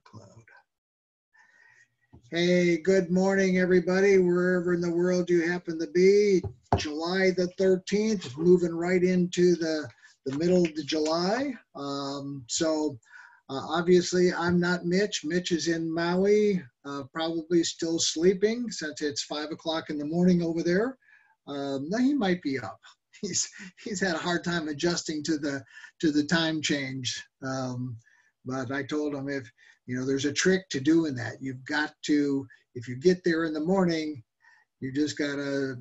cloud. Hey, good morning, everybody, wherever in the world you happen to be. July the 13th, moving right into the middle of the July. Obviously, I'm not Mitch. Mitch is in Maui, probably still sleeping since it's 5 o'clock in the morning over there. No, he might be up. He's had a hard time adjusting to the time change. But I told him, if there's a trick to doing that. You've got to, if you get there in the morning, you just gotta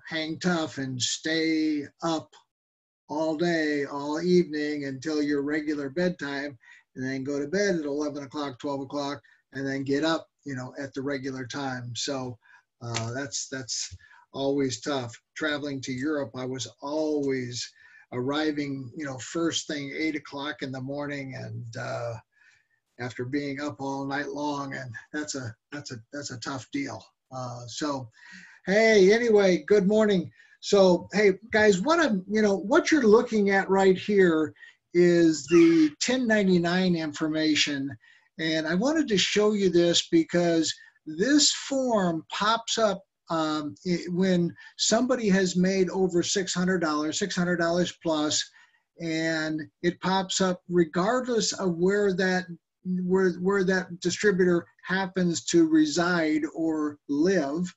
hang tough and stay up all day, all evening until your regular bedtime, and then go to bed at 11 o'clock, 12 o'clock, and then get up at the regular time. So that's always tough. Traveling to Europe, I was always arriving first thing 8 o'clock in the morning, and after being up all night long, and that's a tough deal. Hey, anyway, good morning. So hey guys, what you're looking at right here is the 1099 information, and I wanted to show you this because this form pops up when somebody has made over $600 plus, and it pops up regardless of where that distributor happens to reside or live.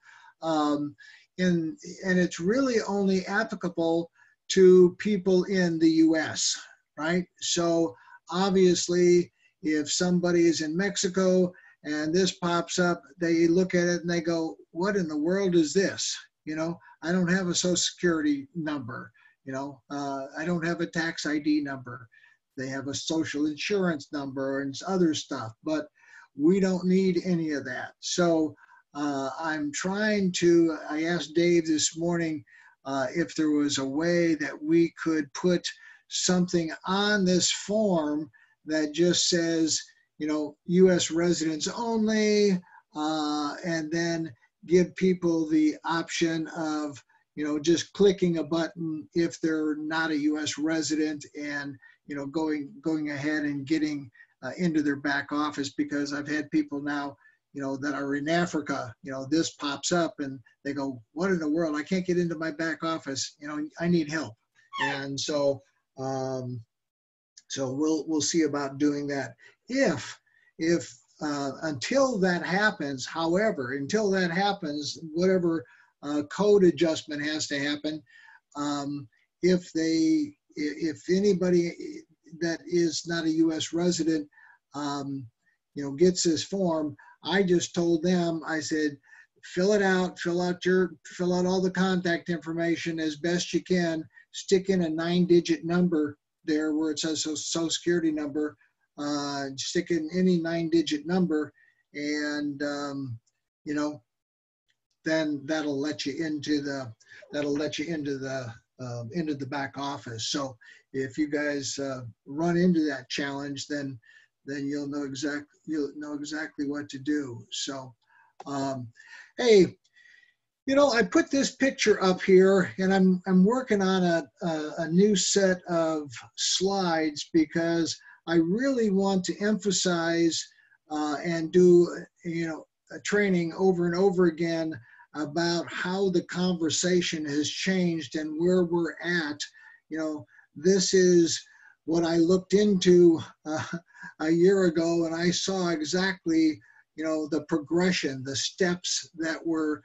And it's really only applicable to people in the US, right? So obviously, if somebody is in Mexico and this pops up, they look at it and they go, what in the world is this? I don't have a social security number. I don't have a tax ID number. They have a social insurance number and other stuff, but we don't need any of that. So I asked Dave this morning if there was a way that we could put something on this form that just says, U.S. residents only, and then give people the option of, just clicking a button if they're not a U.S. resident, and going ahead and getting into their back office, because I've had people now, that are in Africa, this pops up and they go, what in the world? I can't get into my back office. I need help. And so, we'll see about doing that. If until that happens, however, until that happens, whatever code adjustment has to happen, if anybody that is not a U.S. resident, gets this form, I just told them, I said, fill it out, fill out all the contact information as best you can, stick in a 9-digit number there where it says social security number, stick in any 9-digit number, and then that'll let you into the back office. So if you guys run into that challenge, then you'll know exactly what to do. So, hey, I put this picture up here, and I'm working on a new set of slides because I really want to emphasize and do a training over and over again about how the conversation has changed and where we're at. This is what I looked into a year ago, and I saw exactly, the progression, the steps that were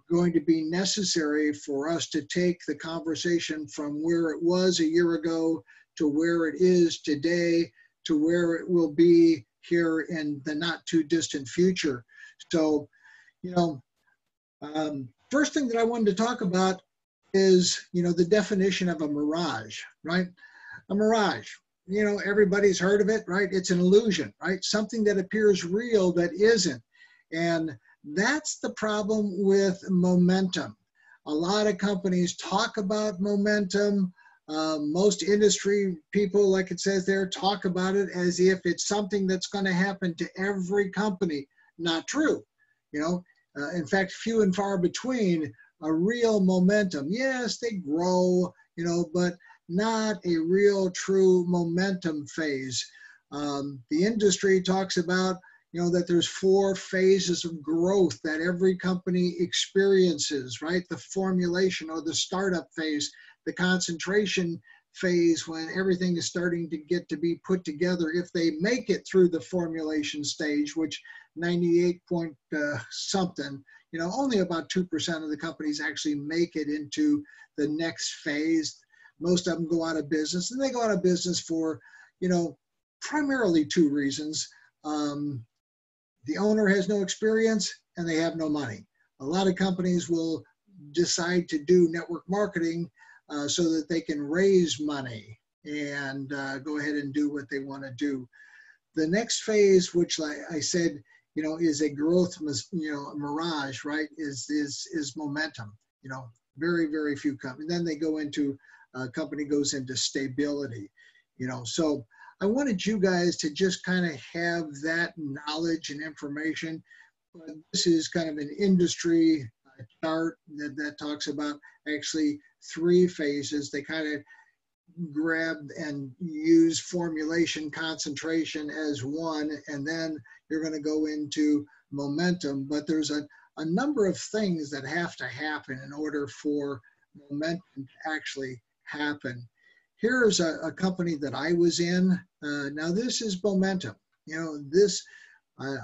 going to be necessary for us to take the conversation from where it was a year ago to where it is today to where it will be here in the not too distant future. So, first thing that I wanted to talk about is, the definition of a mirage, right? A mirage, everybody's heard of it, right? It's an illusion, right? Something that appears real that isn't. And that's the problem with momentum. A lot of companies talk about momentum. Most industry people, like it says there, talk about it as if it's something that's going to happen to every company. Not true. In fact, few and far between a real momentum. Yes, they grow, but not a real true momentum phase. The industry talks about, you know, that there's 4 phases of growth that every company experiences, right? The formulation or the startup phase, the concentration phase when everything is starting to get to be put together. If they make it through the formulation stage, which 98 point something, you know, only about 2% of the companies actually make it into the next phase. Most of them go out of business, and they go out of business for, you know, primarily 2 reasons. The owner has no experience and they have no money. A lot of companies will decide to do network marketing so that they can raise money and go ahead and do what they want to do. The next phase, which like I said, you know, is a growth, you know, mirage, right? Is momentum. You know, very, very few companies. Then they go into company goes into stability. You know, so I wanted you guys to just kind of have that knowledge and information. This is kind of an industry chart that talks about actually 3 phases. They kind of grab and use formulation concentration as one, and then you're going to go into momentum. But there's a number of things that have to happen in order for momentum to actually happen. Here's a company that I was in. Now this is momentum. You know, this,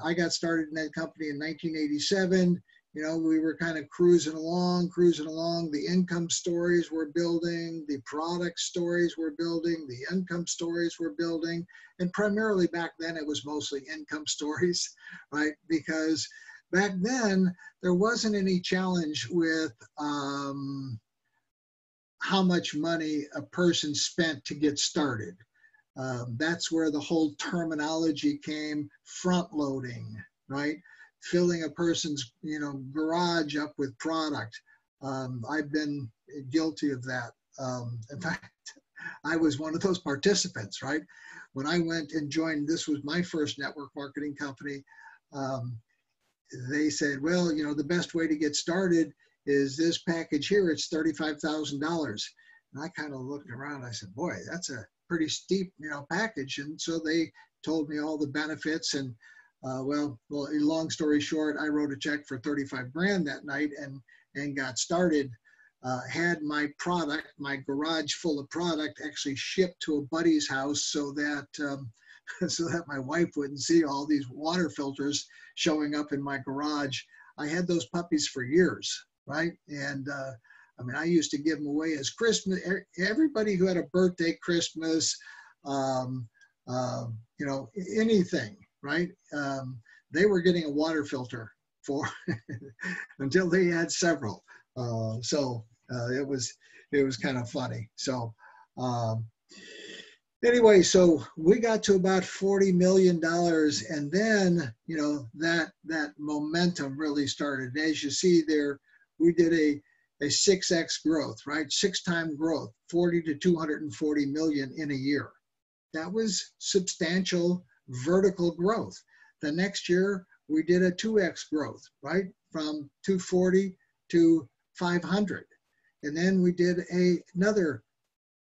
I got started in that company in 1987. You know, we were kind of cruising along. The income stories were building, the product stories were building, the income stories were building. And primarily back then, it was mostly income stories, right? Because back then, there wasn't any challenge with how much money a person spent to get started. That's where the whole terminology came, front loading, right? Filling a person's, you know, garage up with product. I've been guilty of that. In fact, I was one of those participants, right? When I went and joined, this was my first network marketing company. They said, well, you know, the best way to get started is this package here. It's $35,000. And I kind of looked around. I said, boy, that's a pretty steep, you know, package. And so they told me all the benefits. And well, long story short, I wrote a check for 35 grand that night and got started. Had my product, my garage full of product, actually shipped to a buddy's house so that so that my wife wouldn't see all these water filters showing up in my garage. I had those puppies for years, right? And I mean, I used to give them away as Christmas. Everybody who had a birthday, Christmas, you know, anything, right? They were getting a water filter for until they had several. So it was kind of funny. So anyway, so we got to about $40 million, and then, you know, that momentum really started. As you see there, we did a 6x growth, right? 6-time growth, 40 to 240 million in a year. That was substantial vertical growth. The next year, we did a 2x growth, right? From 240 to 500. And then we did another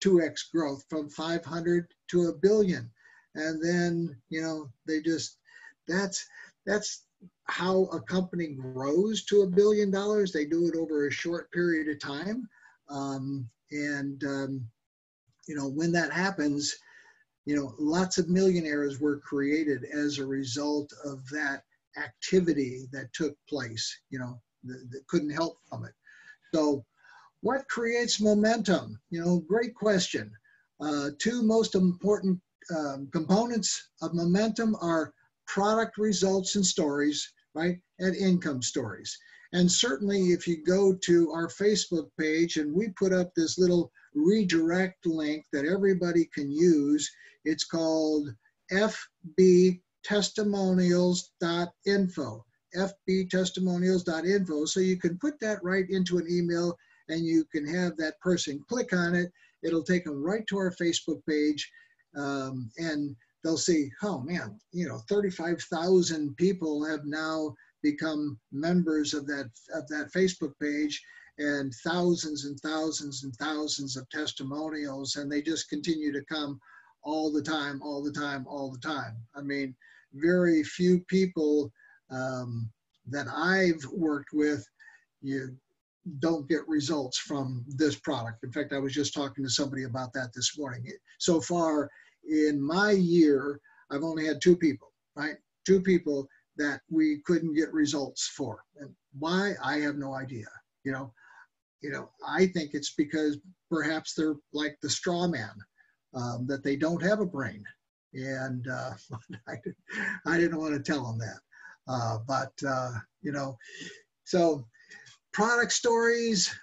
2x growth from 500 to $1 billion. And then, you know, they just, that's how a company grows to $1 billion. They do it over a short period of time. You know, when that happens, you know, lots of millionaires were created as a result of that activity that took place, you know, that couldn't help from it. So what creates momentum? You know, great question. 2 most important components of momentum are product results and stories, right? And income stories. And certainly if you go to our Facebook page and we put up this little redirect link that everybody can use, it's called fbtestimonials.info, fbtestimonials.info. So you can put that right into an email and you can have that person click on it. It'll take them right to our Facebook page. And they'll see, oh man, you know, 35,000 people have now become members of that Facebook page, and thousands and thousands and thousands of testimonials, and they just continue to come all the time. I mean, very few people that I've worked with, you don't get results from this product. In fact, I was just talking to somebody about that this morning. So far in my year, I've only had 2 people, right? 2 people that we couldn't get results for. And why? I have no idea. I think it's because perhaps they're like the straw man, that they don't have a brain. And I didn't want to tell them that. So product stories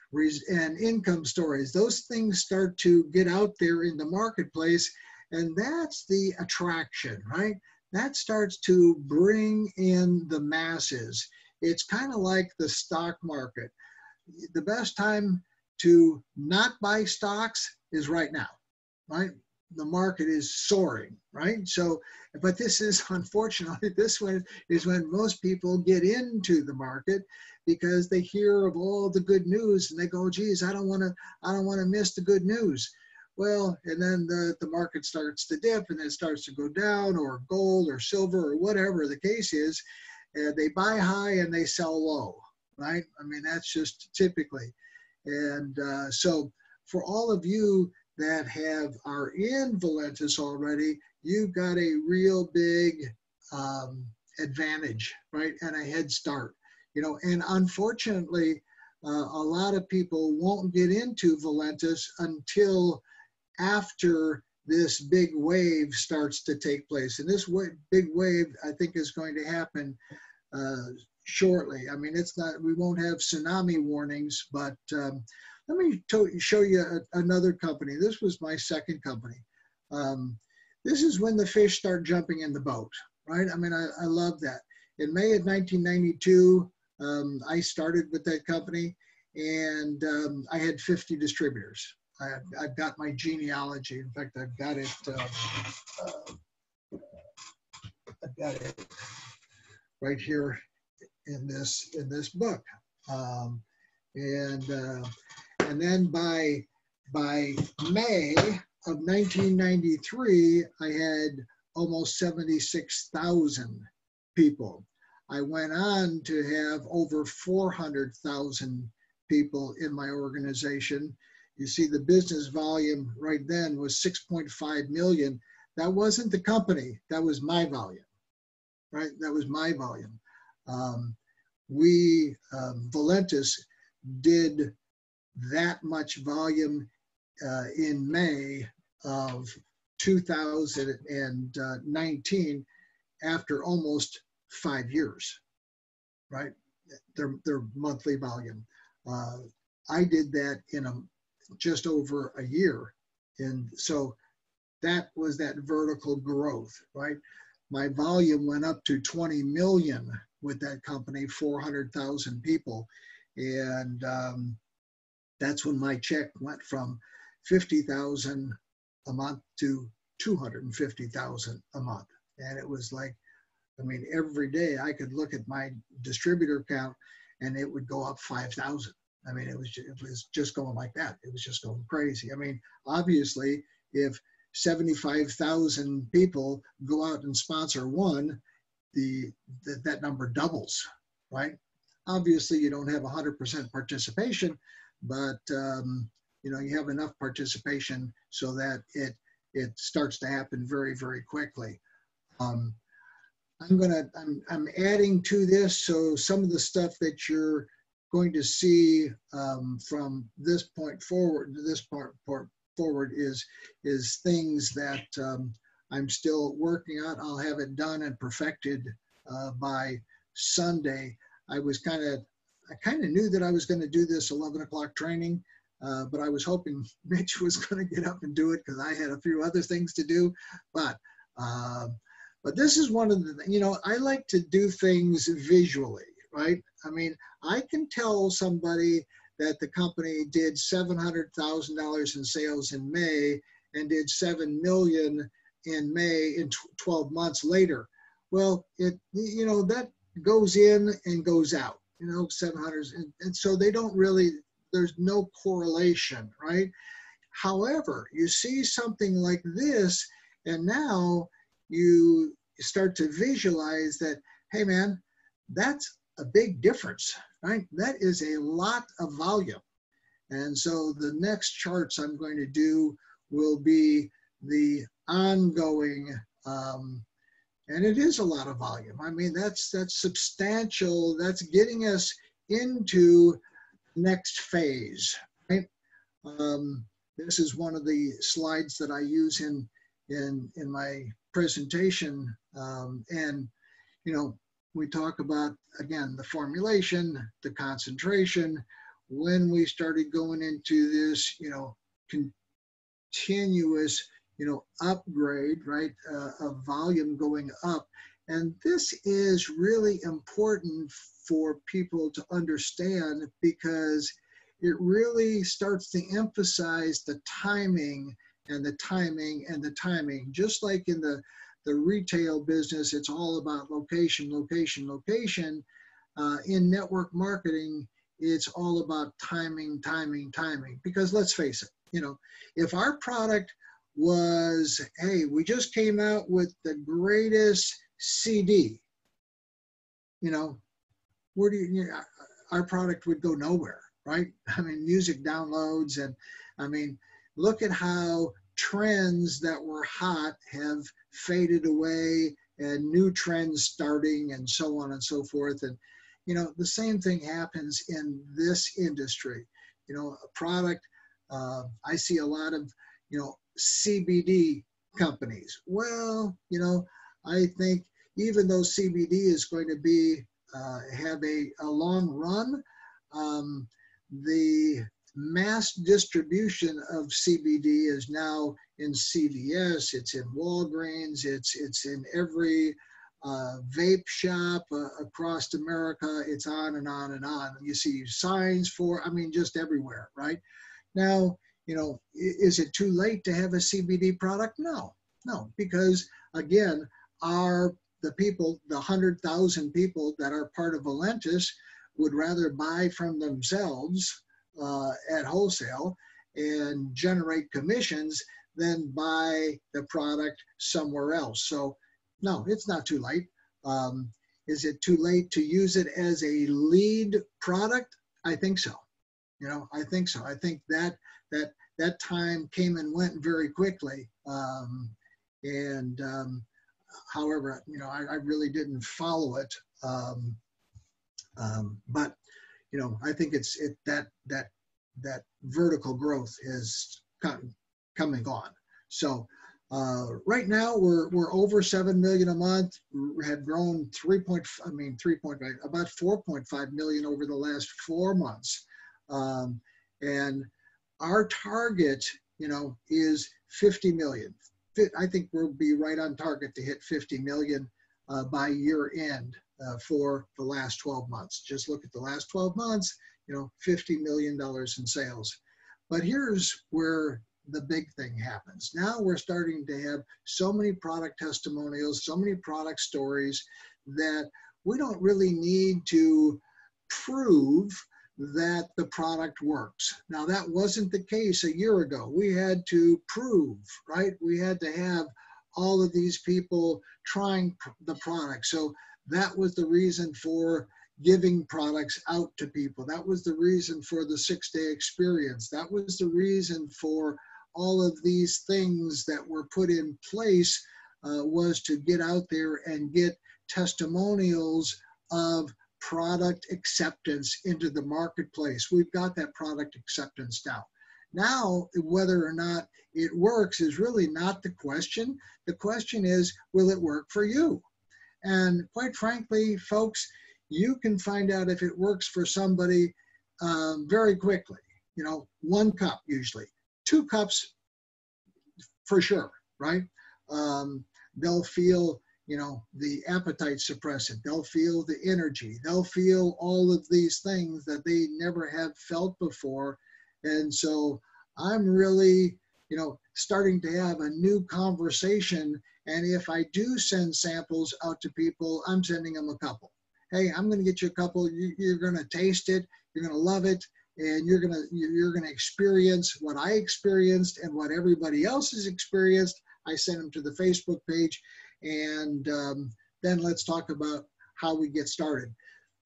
and income stories, those things start to get out there in the marketplace, and that's the attraction, right? That starts to bring in the masses. It's kind of like the stock market. The best time to not buy stocks is right now, right? The market is soaring, right? So, but this is, unfortunately, this one is when most people get into the market because they hear of all the good news and they go, geez, I don't want to miss the good news. Well, and then the market starts to dip and then it starts to go down, or gold or silver or whatever the case is. They buy high and they sell low, right? I mean, that's just typically. And so for all of you that are in Valentis already, you've got a real big advantage, right? And a head start, and unfortunately, a lot of people won't get into Valentis until after this big wave starts to take place. And this big wave, I think, is going to happen shortly. I mean, we won't have tsunami warnings, but let me show you another company. This was my second company. This is when the fish start jumping in the boat, right? I mean, I love that. In May of 1992, I started with that company, and I had 50 distributors. I've got my genealogy. In fact, I've got it right here in this book. And then by May of 1993, I had almost 76,000 people. I went on to have over 400,000 people in my organization. You see, the business volume right then was 6.5 million. That wasn't the company, that was my volume, right? That was my volume. Valentis did that much volume in May of 2019 after almost 5 years, right? Their monthly volume. I did that in just over a year. And so that was that vertical growth, right? My volume went up to 20 million with that company, 400,000 people. And that's when my check went from 50,000 a month to 250,000 a month. And it was like, I mean, every day I could look at my distributor count and it would go up 5,000. I mean, it was just going like that. It was just going crazy. I mean, obviously, if 75,000 people go out and sponsor one, that number doubles, right? Obviously, you don't have 100% participation, but you have enough participation so that it starts to happen very, very quickly. I'm adding to this, so some of the stuff that you're going to see from this point forward, forward is things that I'm still working on. I'll have it done and perfected by Sunday. I kind of knew that I was going to do this 11 o'clock training, but I was hoping Mitch was going to get up and do it because I had a few other things to do. But this is one of the, I like to do things visually, right? I mean, I can tell somebody that the company did $700,000 in sales in May and did 7 million in May in 12 months later. Well, that goes in and goes out, 700. And so they don't really, there's no correlation, right? However, you see something like this, and now you start to visualize that, hey man, that's a big difference, right? That is a lot of volume. And so the next charts I'm going to do will be the ongoing, and it is a lot of volume. I mean, that's substantial. That's getting us into next phase, right? This is one of the slides that I use in my presentation, and you know, we talk about, again, the formulation, the concentration. When we started going into this, you know, continuous, you know, upgrade, right, of volume going up. And this is really important for people to understand, because it really starts to emphasize the timing and the timing and the timing. Just like in the retail business, it's all about location, location, location. In network marketing, it's all about timing, timing, timing. Because let's face it, you know, if our product was, hey, we just came out with the greatest CD, you know, where do you know, our product would go nowhere, right? I mean, music downloads, and I mean, look at how trends that were hot have faded away and new trends starting and so on and so forth. And, you know, the same thing happens in this industry. You know, a product, I see a lot of, you know, CBD companies. Well, you know, I think even though CBD is going to be, have a long run, the mass distribution of CBD is now in CVS, it's in Walgreens, it's in every vape shop across America. It's on and on and on. You see signs for, I mean, just everywhere, right? Now, you know, is it too late to have a CBD product? No, no, because again, the people, the 100,000 people that are part of Valentis would rather buy from themselves at wholesale and generate commissions than buy the product somewhere else. So no, it's not too late. Is it too late to use it as a lead product? I think so. You know, I think so. I think that time came and went very quickly. However, you know, I really didn't follow it. But you know, I think that vertical growth is come and gone. So right now we're over 7 million a month. We have grown about 4.5 million over the last 4 months. And our target, you know, is 50 million. I think we'll be right on target to hit 50 million by year end for the last 12 months. Just look at the last 12 months, you know, $50 million in sales. But here's where the big thing happens. Now we're starting to have so many product testimonials, so many product stories that we don't really need to prove that the product works. Now that wasn't the case a year ago. We had to prove, right? We had to have all of these people trying the product. So that was the reason for giving products out to people. That was the reason for the 6-day experience. That was the reason for all of these things that were put in place, was to get out there and get testimonials of product acceptance into the marketplace. We've got that product acceptance now. Now, whether or not it works is really not the question. The question is, will it work for you? And quite frankly, folks, you can find out if it works for somebody very quickly. You know, 1 cup usually, 2 cups for sure, right? They'll feel, you know, the appetite suppressant. They'll feel the energy. They'll feel all of these things that they never have felt before. And so I'm really, you know, starting to have a new conversation. And if I do send samples out to people, I'm sending them a couple. Hey, I'm going to get you a couple. You're going to taste it. You're going to love it. And you're going to experience what I experienced and what everybody else has experienced. I send them to the Facebook page. and then let's talk about how we get started.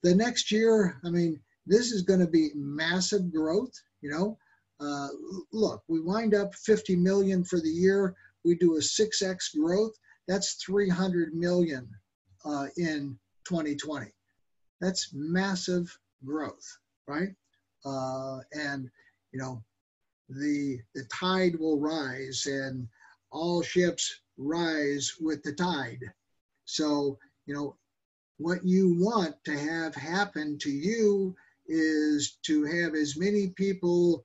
The next year, I mean, this is going to be massive growth. You know, look, we wind up 50 million for the year. We do a 6x growth. That's 300 million in 2020. That's massive growth, right? And you know, the tide will rise, and all ships rise with the tide. So, you know, what you want to have happen to you is to have as many people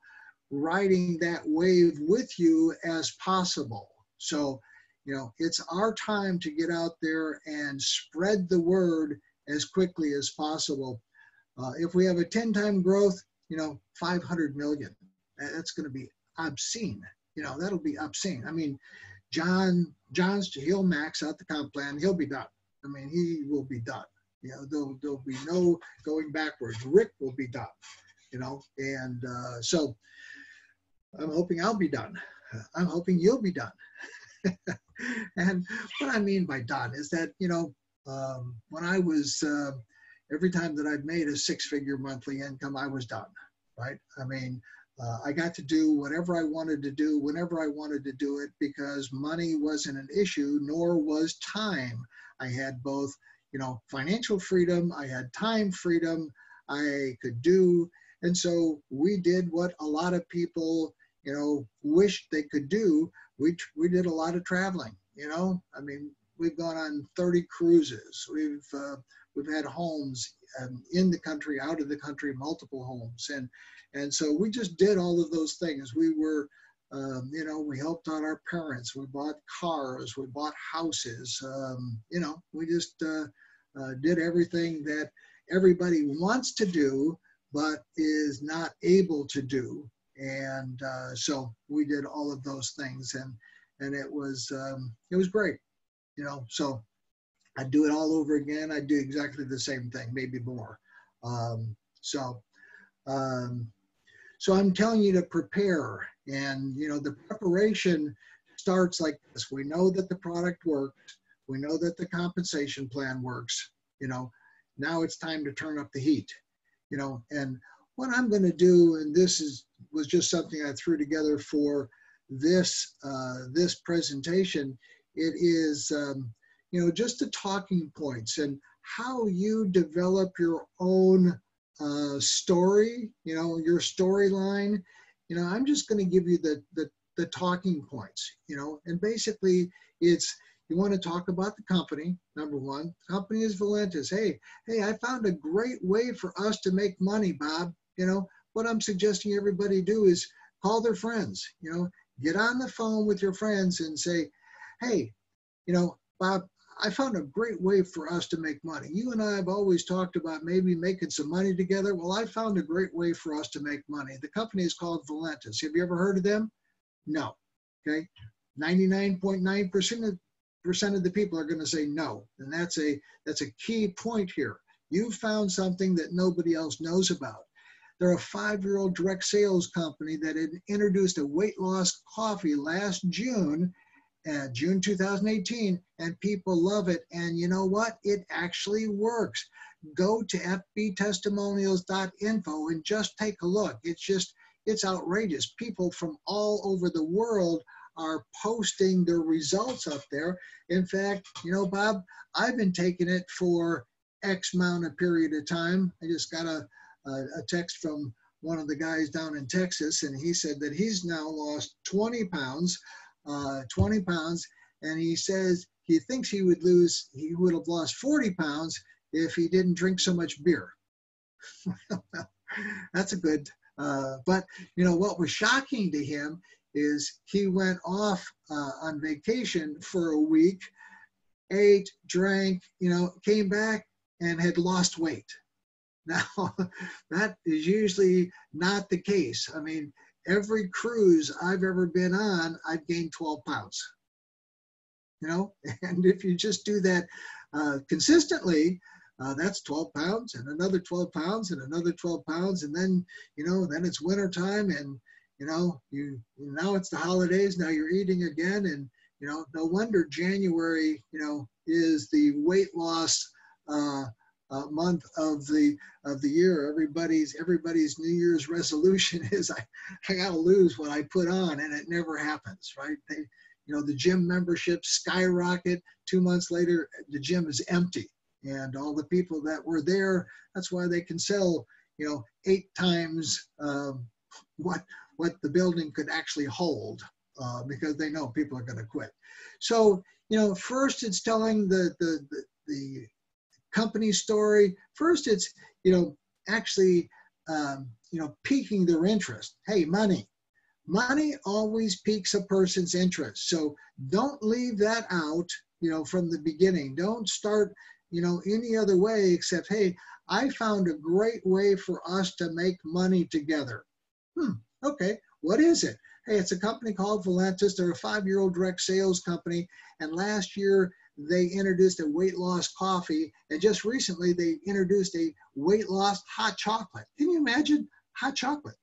riding that wave with you as possible. So, you know, it's our time to get out there and spread the word as quickly as possible. If we have a 10-time growth, you know, 500 million, that's going to be obscene. You know, that'll be obscene. I mean, he'll max out the comp plan. He'll be done. I mean, he will be done. You know, there'll be no going backwards. Rick will be done, you know, and so I'm hoping I'll be done. I'm hoping you'll be done. And what I mean by done is that, you know, when I was, every time that I've made a 6-figure monthly income, I was done, right? I mean, I got to do whatever I wanted to do, whenever I wanted to do it, because money wasn't an issue, nor was time. I had both, you know, financial freedom, I had time freedom, I could do, and so we did what a lot of people, you know, wished they could do. We did a lot of traveling, you know. I mean, we've gone on 30 cruises. We've had homes in the country, out of the country, multiple homes, and so we just did all of those things. We were, you know, we helped out our parents. We bought cars. We bought houses. You know, we just did everything that everybody wants to do, but is not able to do. And so we did all of those things, and it was great, you know. So I'd do it all over again. I'd do exactly the same thing, maybe more. So I'm telling you to prepare, and you know, the preparation starts like this. We know that the product works. We know that the compensation plan works. You know, now it's time to turn up the heat. You know, and what I'm going to do, and this was just something I threw together for this this presentation. It is you know, just the talking points and how you develop your own story. You know, your storyline. You know, I'm just going to give you the talking points. You know, and basically it's, you want to talk about the company. Number one, the company is Valentis. Hey, I found a great way for us to make money, Bob. You know, what I'm suggesting everybody do is call their friends, you know, get on the phone with your friends and say, hey, you know, Bob, I found a great way for us to make money. You and I have always talked about maybe making some money together. Well, I found a great way for us to make money. The company is called Valentis. Have you ever heard of them? No. Okay. 99.9% of the people are going to say no. And that's a key point here. You found something that nobody else knows about. They're a 5-year-old direct sales company that had introduced a weight loss coffee last June, June 2018, and people love it. And you know what? It actually works. Go to fbtestimonials.info and just take a look. It's outrageous. People from all over the world are posting their results up there. In fact, you know, Bob, I've been taking it for X amount of period of time. I just got a text from one of the guys down in Texas, and he said that he's now lost 20 pounds, and he says he thinks he would have lost 40 pounds if he didn't drink so much beer. That's a good, but you know, what was shocking to him is he went off on vacation for a week, ate, drank, you know, came back and had lost weight. Now, that is usually not the case. I mean, every cruise I've ever been on, I've gained 12 pounds. You know, and if you just do that consistently, that's 12 pounds and another 12 pounds and another 12 pounds. And then, you know, then it's winter time and, you know, now it's the holidays. Now you're eating again. And, No wonder January, is the weight loss month of the year. Everybody's New Year's resolution is I got to lose what I put on, and it never happens, right? The gym memberships skyrocket. 2 months later, the gym is empty, and all the people that were there, that's why they can sell, 8 times what the building could actually hold, because they know people are going to quit. So, first it's telling the company story. First it's, actually, piquing their interest. Hey, money always piques a person's interest. So don't leave that out, from the beginning. Don't start, any other way except, hey, I found a great way for us to make money together. Okay, what is it? Hey, it's a company called Volantis. They're a 5-year-old direct sales company. And last year, they introduced a weight loss coffee. And just recently, they introduced a weight loss hot chocolate. Can you imagine hot chocolate?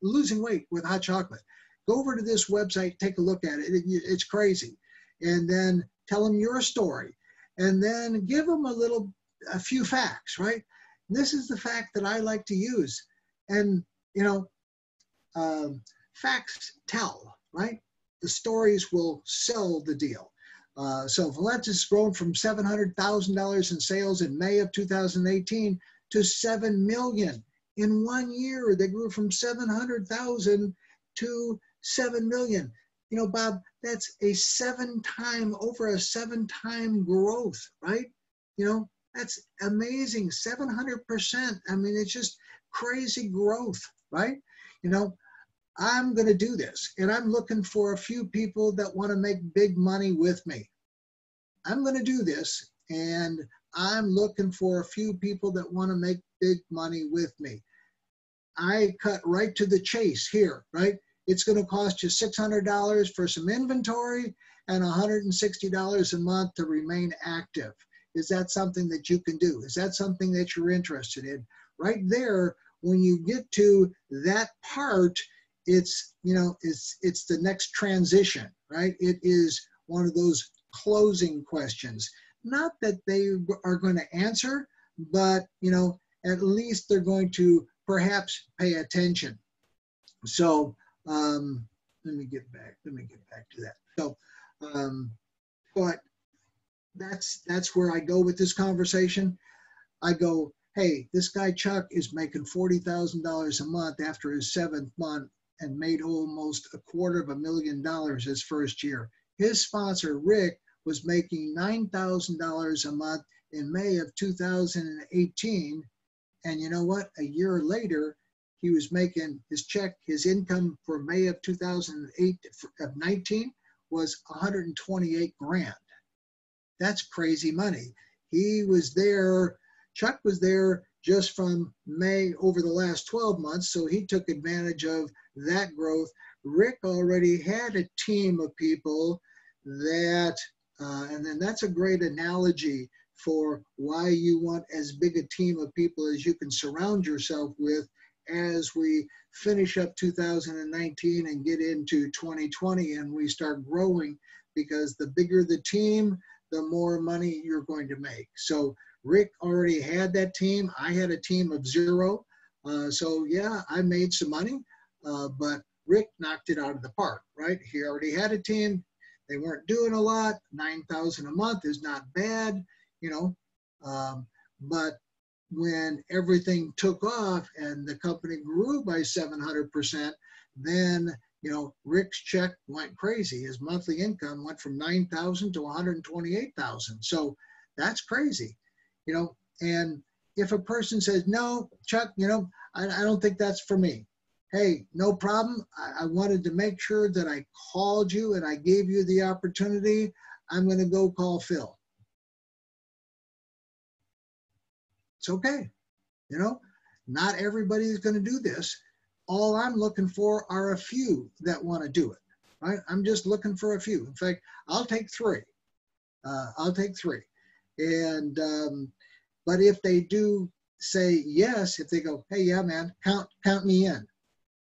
Losing weight with hot chocolate. Go over to this website, take a look at it. It's crazy. And then tell them your story. And then give them a few facts, right? This is the fact that I like to use. And, facts tell, right? The stories will sell the deal. So Volantis has grown from $700,000 in sales in May of 2018 to $7 million. In 1 year, they grew from 700,000 to 7 million. Bob, that's over a 7-time growth, right? That's amazing, 700%. I mean, it's just crazy growth, right? I'm going to do this, and I'm looking for a few people that want to make big money with me. I'm going to do this, and I'm looking for a few people that want to make big money with me. I cut right to the chase here, right? It's going to cost you $600 for some inventory and $160 a month to remain active. Is that something that you can do? Is that something that you're interested in? Right there, when you get to that part, it's the next transition, right? It is one of those closing questions. Not that they are going to answer, but at least they're going to perhaps pay attention. So let me get back to that. So, but that's where I go with this conversation. I go, hey, this guy Chuck is making $40,000 a month after his 7th month and made almost $250,000 his first year. His sponsor, Rick, was making $9,000 a month in May of 2018. And you know what? A year later, he was making his income for May of 2019 was $128,000. That's crazy money. Chuck was there just from May over the last 12 months, so he took advantage of that growth. Rick already had a team of people that, and then that's a great analogy for why you want as big a team of people as you can surround yourself with as we finish up 2019 and get into 2020 and we start growing, because the bigger the team, the more money you're going to make. So Rick already had that team. I had a team of 0. So yeah, I made some money, but Rick knocked it out of the park, right? He already had a team. They weren't doing a lot. $9,000 a month is not bad, but when everything took off and the company grew by 700%, then Rick's check went crazy. His monthly income went from $9,000 to $128,000. So that's crazy, And if a person says, "No, Chuck, I don't think that's for me," hey, no problem. I wanted to make sure that I called you and I gave you the opportunity. I'm going to go call Phil. It's okay. Not everybody is going to do this. All I'm looking for are a few that want to do it, right? I'm just looking for a few. In fact, I'll take 3. And, but if they do say yes, if they go, "Hey, yeah, man, count me in,"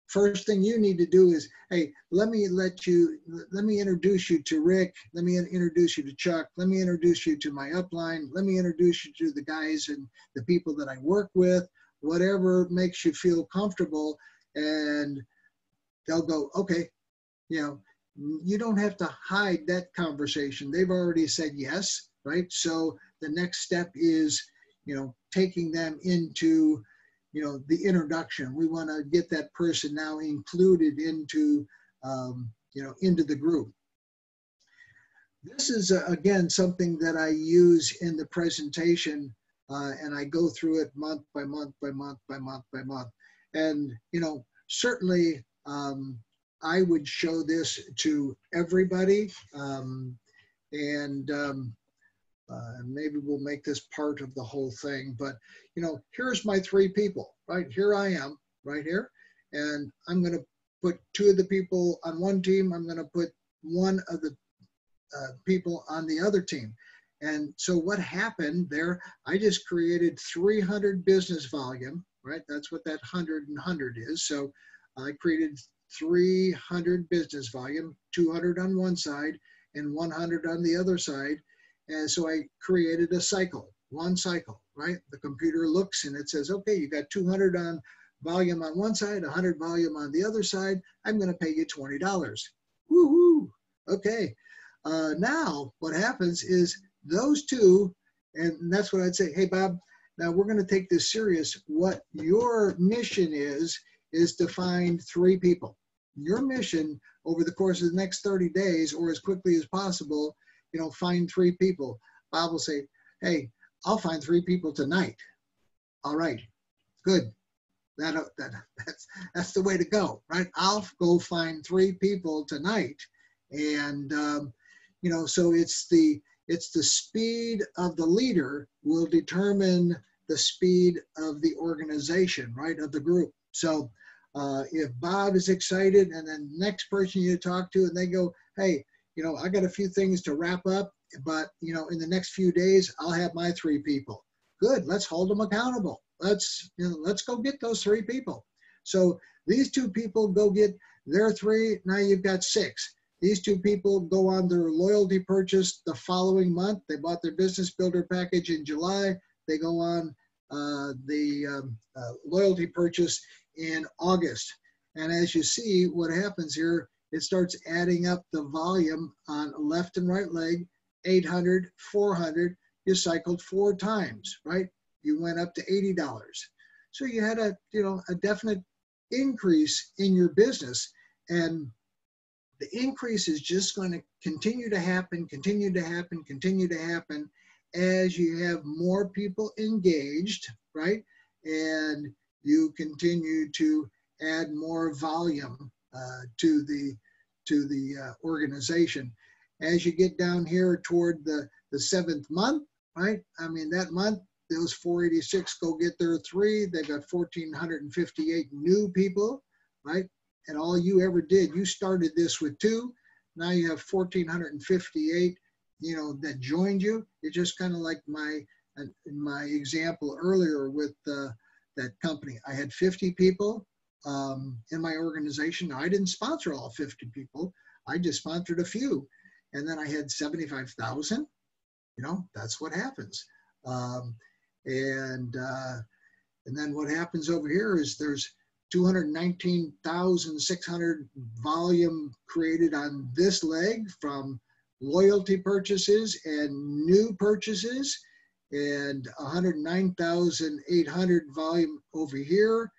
first thing you need to do is, hey, let me introduce you to Rick. Let me introduce you to Chuck. Let me introduce you to my upline. Let me introduce you to the guys and the people that I work with, whatever makes you feel comfortable. And they'll go, okay, you know, you don't have to hide that conversation. They've already said yes, right? So the next step is, you know, taking them into, you know, the introduction. We want to get that person now included into, you know, into the group. This is, again, something that I use in the presentation, and I go through it month by month by month by month by month. And, you know, certainly I would show this to everybody, maybe we'll make this part of the whole thing, but, you know, here's my 3 people, right? Here I am, right here. And I'm going to put 2 of the people on one team. I'm going to put 1 of the people on the other team. And so what happened there, I just created 300 business volume, right? That's what that 100 and 100 is. So I created 300 business volume, 200 on one side and 100 on the other side. And so I created a cycle, 1 cycle, right? The computer looks and it says, okay, you got 200 on volume on one side, 100 volume on the other side. I'm going to pay you $20. Woohoo! Okay. Now what happens is those 2, and that's what I'd say, hey, Bob, now we're going to take this serious. What your mission is to find 3 people. Your mission over the course of the next 30 days or as quickly as possible, you know, find 3 people. Bob will say, hey, I'll find 3 people tonight. All right, good. That's the way to go, right? I'll go find 3 people tonight. And, you know, so it's the speed of the leader will determine the speed of the organization, right, of the group. So if Bob is excited and then next person you talk to and they go, hey, you know, I got a few things to wrap up, but, you know, in the next few days, I'll have my 3 people. Good, let's hold them accountable. Let's go get those 3 people. So these 2 people go get their 3, now you've got 6. These 2 people go on their loyalty purchase the following month. They bought their business builder package in July. They go on the loyalty purchase in August. And as you see, what happens here, it starts adding up the volume on left and right leg, 800, 400, you cycled 4 times, right? You went up to $80. So you had a definite increase in your business, and the increase is just going to continue to happen as you have more people engaged, right? And you continue to add more volume to the organization. As you get down here toward the 7th month, right? I mean, that month, those 486 go get their 3. They've got 1,458 new people, right? And all you ever did, you started this with 2. Now you have 1,458, you know, that joined you. It's just kind of like my example earlier with that company. I had 50 people in my organization. Now, I didn't sponsor all 50 people. I just sponsored a few. And then I had 75,000. You know, that's what happens. And then what happens over here is there's 219,600 volume created on this leg from loyalty purchases and new purchases, and 109,800 volume over here.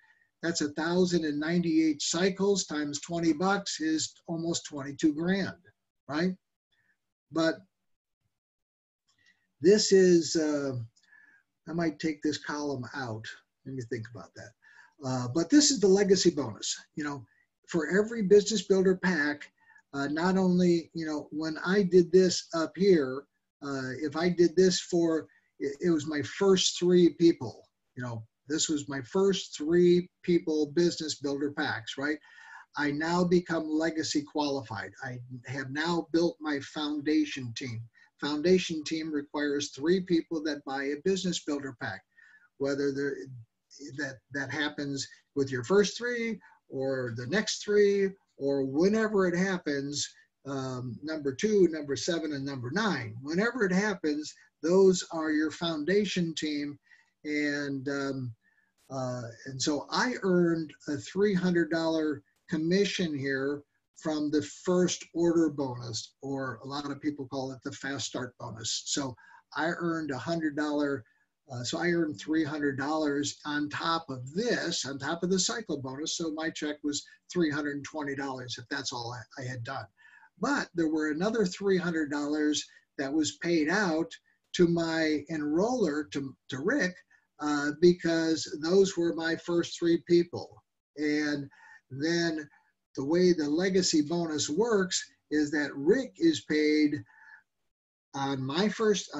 That's 1,098 cycles times $20 is almost 22 grand, right? But this is, I might take this column out. Let me think about that. But this is the legacy bonus. You know, for every business builder pack, not only, you know, when I did this up here, if I did this for, it was my first 3 people, you know, this was my first 3 people business builder packs, right? I now become legacy qualified. I have now built my foundation team. Foundation team requires 3 people that buy a business builder pack, whether that happens with your first 3 or the next 3, or whenever it happens, number 2, number 7, and number 9. Whenever it happens, those are your foundation team. And so I earned a $300 commission here from the first order bonus, or a lot of people call it the fast start bonus. So I earned $100. So I earned $300 on top of this, on top of the cycle bonus. So my check was $320 if that's all I had done. But there were another $300 that was paid out to my enroller, to Rick, because those were my first 3 people. And then the way the legacy bonus works is that Rick is paid on my first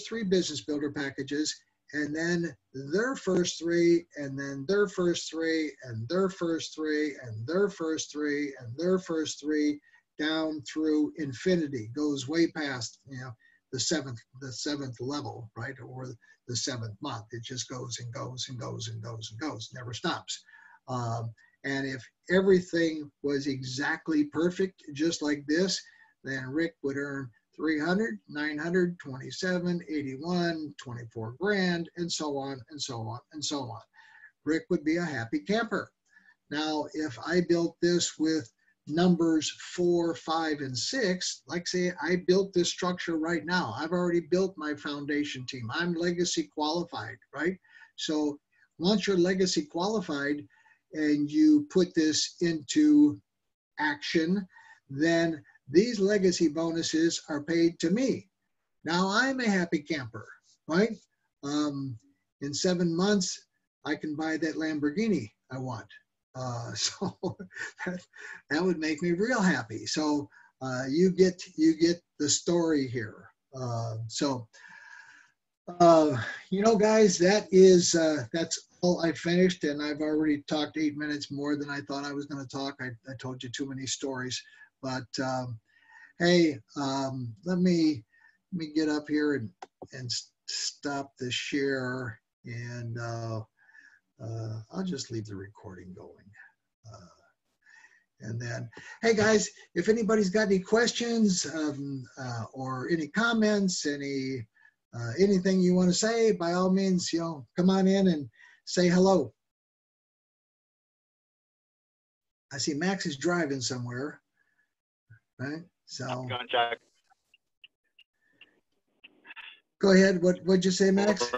3 business builder packages, and then their first 3, and then their first 3, and their first 3, and their first 3, and their first 3, down through infinity. Goes way past, the seventh level, right, or the 7th month. It just goes and goes and goes and goes and goes, never stops. And if everything was exactly perfect, just like this, then Rick would earn 300, 900, 27, 81, 24 grand, and so on and so on and so on. Rick would be a happy camper. Now, if I built this with numbers 4, 5, and 6, like say I built this structure right now. I've already built my foundation team. I'm legacy qualified, right? So once you're legacy qualified and you put this into action, then these legacy bonuses are paid to me. Now I'm a happy camper, right? In 7 months, I can buy that Lamborghini I want. So that would make me real happy. So you get the story here. Guys, that's all I finished, and I've already talked 8 minutes more than I thought I was going to talk. I told you too many stories, but hey, let me get up here and stop the share, and I'll just leave the recording going. And then, hey guys, if anybody's got any questions or any comments, anything you want to say, by all means, come on in and say hello. I see Max is driving somewhere, right? So go ahead. What'd you say, Max?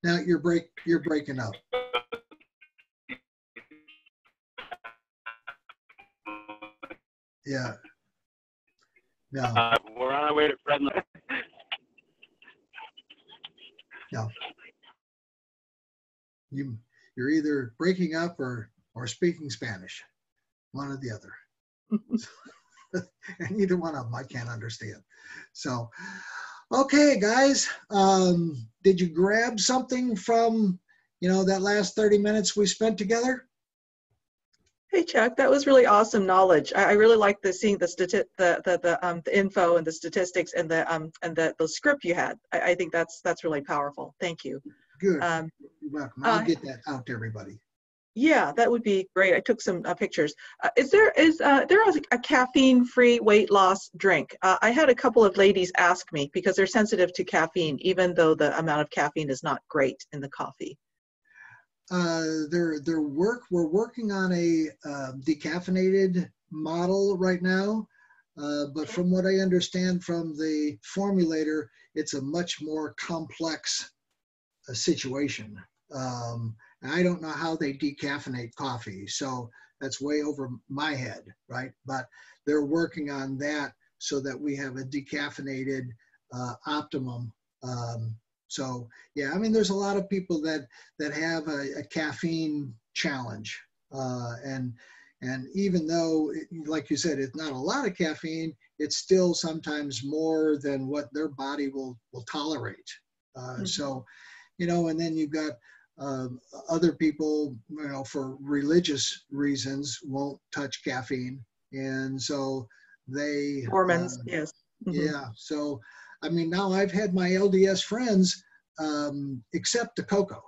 Now you're breaking up. Yeah. No. We're on our way to Fresno. No. You're either breaking up or speaking Spanish, one or the other. And either one of them I can't understand. So, okay, guys, did you grab something from that last 30 minutes we spent together? Hey Chuck, that was really awesome knowledge. I really like seeing the info and the statistics and the script you had. I think that's really powerful. Thank you. Good. You're welcome. I'll get that out to everybody. Yeah, that would be great. I took some pictures. Is there a caffeine-free weight loss drink? I had a couple of ladies ask me because they're sensitive to caffeine, even though the amount of caffeine is not great in the coffee. We're working on a decaffeinated model right now, but from what I understand from the formulator, it's a much more complex situation. And I don't know how they decaffeinate coffee, so that's way over my head, right? But they're working on that so that we have a decaffeinated optimum. So yeah, I mean, there's a lot of people that have a caffeine challenge, and even though, like you said, it's not a lot of caffeine, it's still sometimes more than what their body will tolerate. So, and then you've got other people, for religious reasons, won't touch caffeine, and so they Mormons, yes. Yeah, so I mean, now I've had my LDS friends accept the cocoa.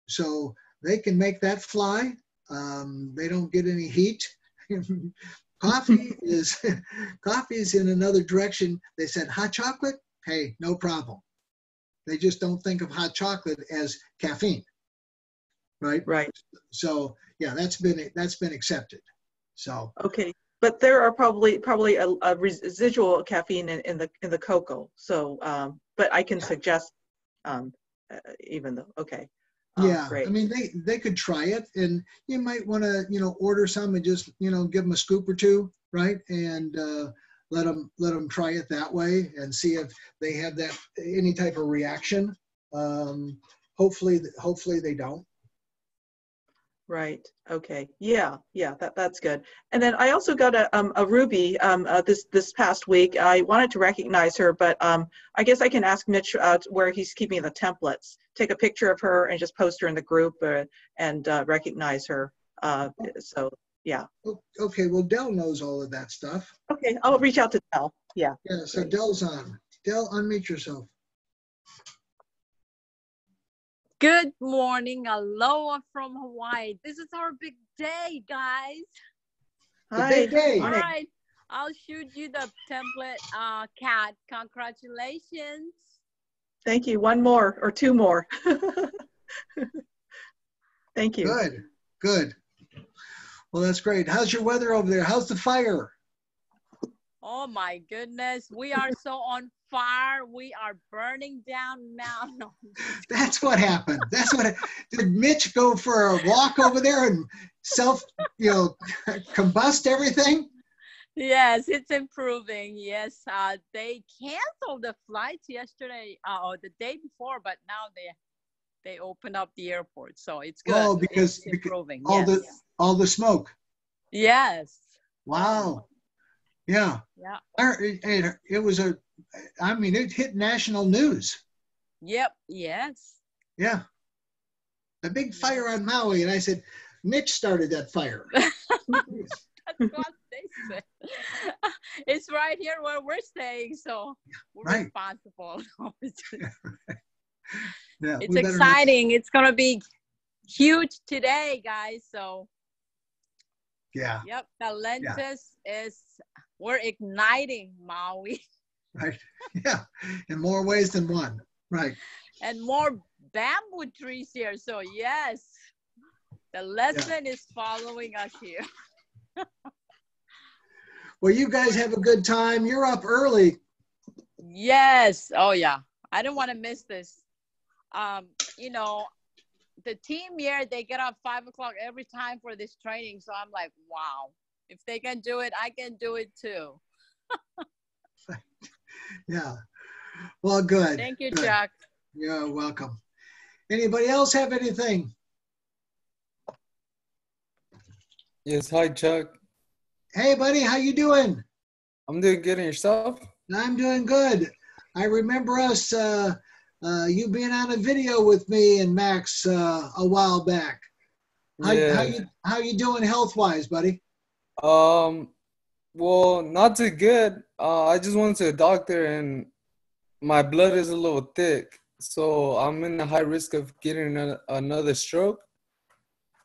So they can make that fly. They don't get any heat. Coffee is in another direction. They said hot chocolate, hey, no problem. They just don't think of hot chocolate as caffeine, right? Right. So yeah, that's been accepted. So Okay, but there are probably a residual caffeine in the cocoa. So, but I can suggest even though. Okay. yeah, I Great. mean they could try it, and you might want to order some and just give them a scoop or two, right? And let them try it that way and see if they have that any type of reaction. Hopefully they don't. Right. Okay. Yeah. Yeah. That's good. And then I also got a Ruby this past week. I wanted to recognize her, but I guess I can ask Mitch where he's keeping the templates. Take a picture of her and just post her in the group and recognize her. So yeah. Okay. Well, Dell knows all of that stuff. Okay. I'll reach out to Del. Yeah. Yeah. So Great. Dell's on. Dell, unmute yourself. Good morning, aloha from Hawaii. This is our big day, guys. The big day. All right, I'll shoot you the template, Kat. Congratulations. Thank you. One more or two more. Thank you. Good. Well, that's great. How's your weather over there? How's the fire? Oh my goodness, we are so on fire. We are burning down mountains. That's what happened. Did Mitch go for a walk over there and combust everything? Yes, it's improving. Yes, they canceled the flights yesterday or the day before, but now they opened up the airport, so it's good. Oh, because it's improving. All the smoke. Yes. Wow. Yeah. Yeah. It was it hit national news. Yep. Yes. Yeah. The big fire on Maui. And I said, Mitch started that fire. That's what they said. It's right here where we're staying, so we're responsible. Yeah, it's exciting. It's going to be huge today, guys. So yeah. Yep. The Lentis we're igniting Maui. Right. Yeah. In more ways than one. Right. And more bamboo trees here. So yes, the lesson is following us here. Well, you guys have a good time. You're up early. Yes. Oh yeah. I don't want to miss this. The team here, they get up 5 o'clock every time for this training. So I'm like, wow, if they can do it, I can do it too. Yeah. Well, good. Thank you, good. Chuck. You're welcome. Anybody else have anything? Yes. Hi, Chuck. Hey, buddy. How you doing? I'm doing good. And yourself? I'm doing good. I remember us, you being on a video with me and Max a while back. How you doing health-wise, buddy? Well, not too good. I just went to a doctor and my blood is a little thick. So I'm in a high risk of getting another stroke.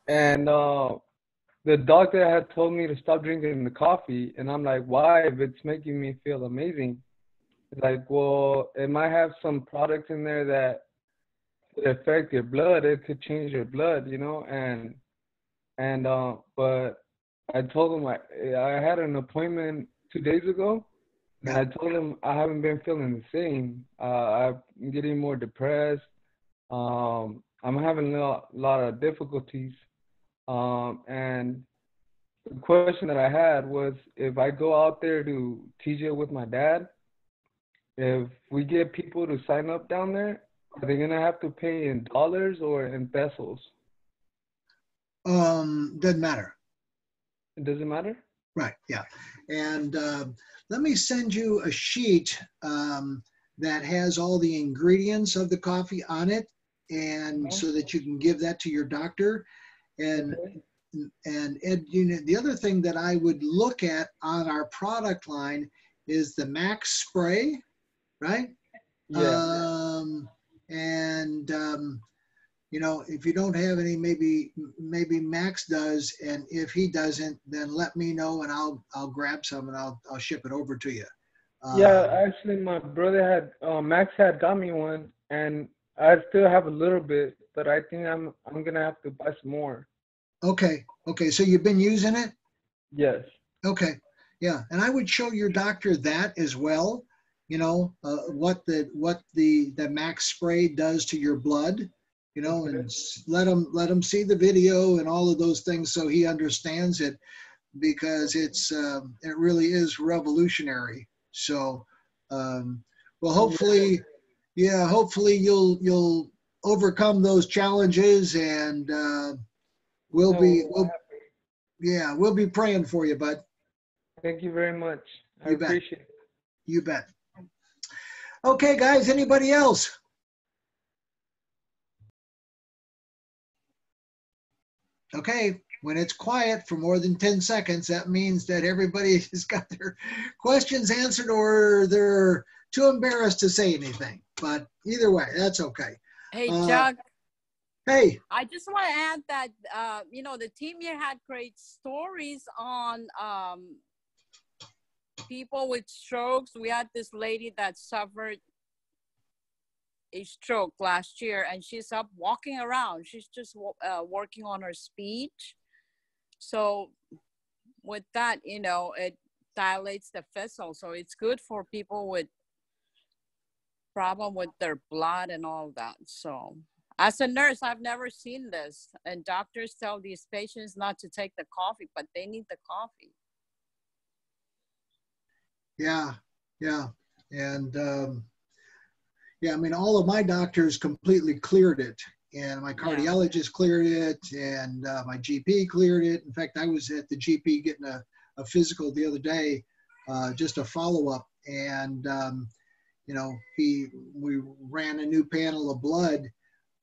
And the doctor had told me to stop drinking the coffee. And I'm like, why? If it's making me feel amazing. It's like, well, it might have some products in there that could affect your blood. It could change your blood, but I told him I had an appointment 2 days ago, and I told him I haven't been feeling the same. I'm getting more depressed. I'm having a lot of difficulties. And the question that I had was, if I go out there to TJ with my dad, if we get people to sign up down there, are they gonna have to pay in dollars or in pesos? Doesn't matter. It doesn't matter? Right, yeah. And let me send you a sheet that has all the ingredients of the coffee on it, and so that you can give that to your doctor. And Ed, the other thing that I would look at on our product line is the Max spray, right? Yeah. And you know, if you don't have any, maybe Max does, and if he doesn't, then let me know and I'll grab some and I'll ship it over to you. Yeah, Um, actually, my brother Max had got me one, and I still have a little bit, but I think I'm gonna have to buy some more. okay, okay. So you've been using it? Yes. Okay, yeah. And I would show your doctor that as well. You know, what the Max spray does to your blood. You know, Okay. and let him see the video and all of those things so he understands it, because it really is revolutionary. So, um, well, Yeah. hopefully, yeah, hopefully you'll overcome those challenges, and we'll be No, we'll yeah, we'll be praying for you, bud. thank you very much. I You bet, appreciate it. you bet. Okay, guys, anybody else? Okay, when it's quiet for more than 10 seconds, that means that everybody has got their questions answered or they're too embarrassed to say anything. But either way, that's okay. Hey, Uh, Chuck, hey, I just want to add that, the team here had great stories on people with strokes. We had this lady that suffered a stroke last year, and she's up walking around. She's just working on her speech. So with that, it dilates the vessel. So it's good for people with problem with their blood and all that. So as a nurse, I've never seen this. And doctors tell these patients not to take the coffee, but they need the coffee. yeah, yeah. And yeah, I mean, all of my doctors completely cleared it. And my Yeah. cardiologist cleared it, and my GP cleared it. In fact, I was at the GP getting a physical the other day, just a follow up. And you know, we ran a new panel of blood,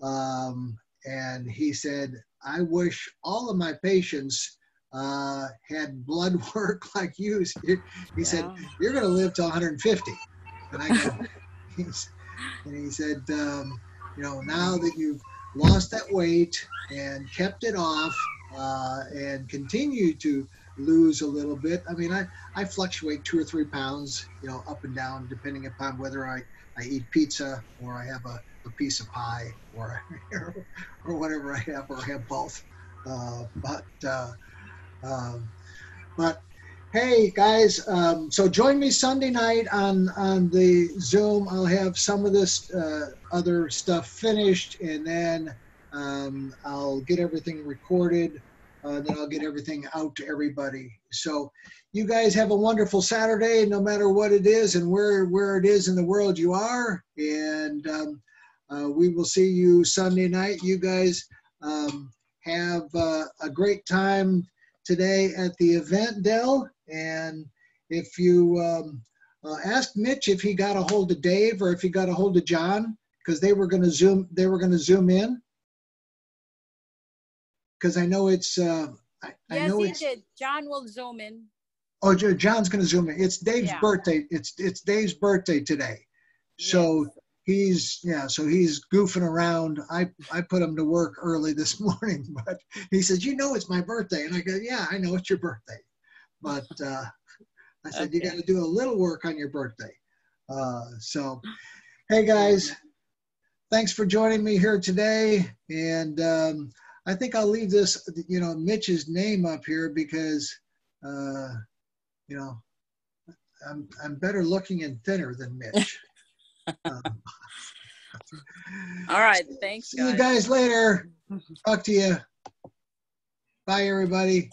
and he said, I wish all of my patients had blood work like you. He said, Yeah. you're going to live to 150. And I go, and he said, you know, now that you've lost that weight and kept it off, and continue to lose a little bit. I mean, I fluctuate 2 or 3 pounds, you know, up and down, depending upon whether I eat pizza or I have a piece of pie, or or whatever I have, or I have both. Uh, but um, but hey, guys, so join me Sunday night on the Zoom. I'll have some of this other stuff finished, and then I'll get everything recorded. Then I'll get everything out to everybody. So you guys have a wonderful Saturday, no matter what it is and where it is in the world you are. And we will see you Sunday night. You guys have a great time today at the event, Dell. And if you ask Mitch if he got a hold of Dave or if he got a hold of John, because they were going to zoom in. Because I know it's I Yes, know he it's did. John will zoom in. oh, John's going to zoom in. It's Dave's Yeah. birthday. It's Dave's birthday today. So Yes. so he's goofing around. I put him to work early this morning, but he says, you know, it's my birthday. And I go, yeah, I know it's your birthday. But I said, you got to do a little work on your birthday. So, hey guys, thanks for joining me here today. And I think I'll leave this, you know, Mitch's name up here because, you know, I'm better looking and thinner than Mitch. All right. Thanks, See you guys. guys later. Talk to you. Bye, everybody.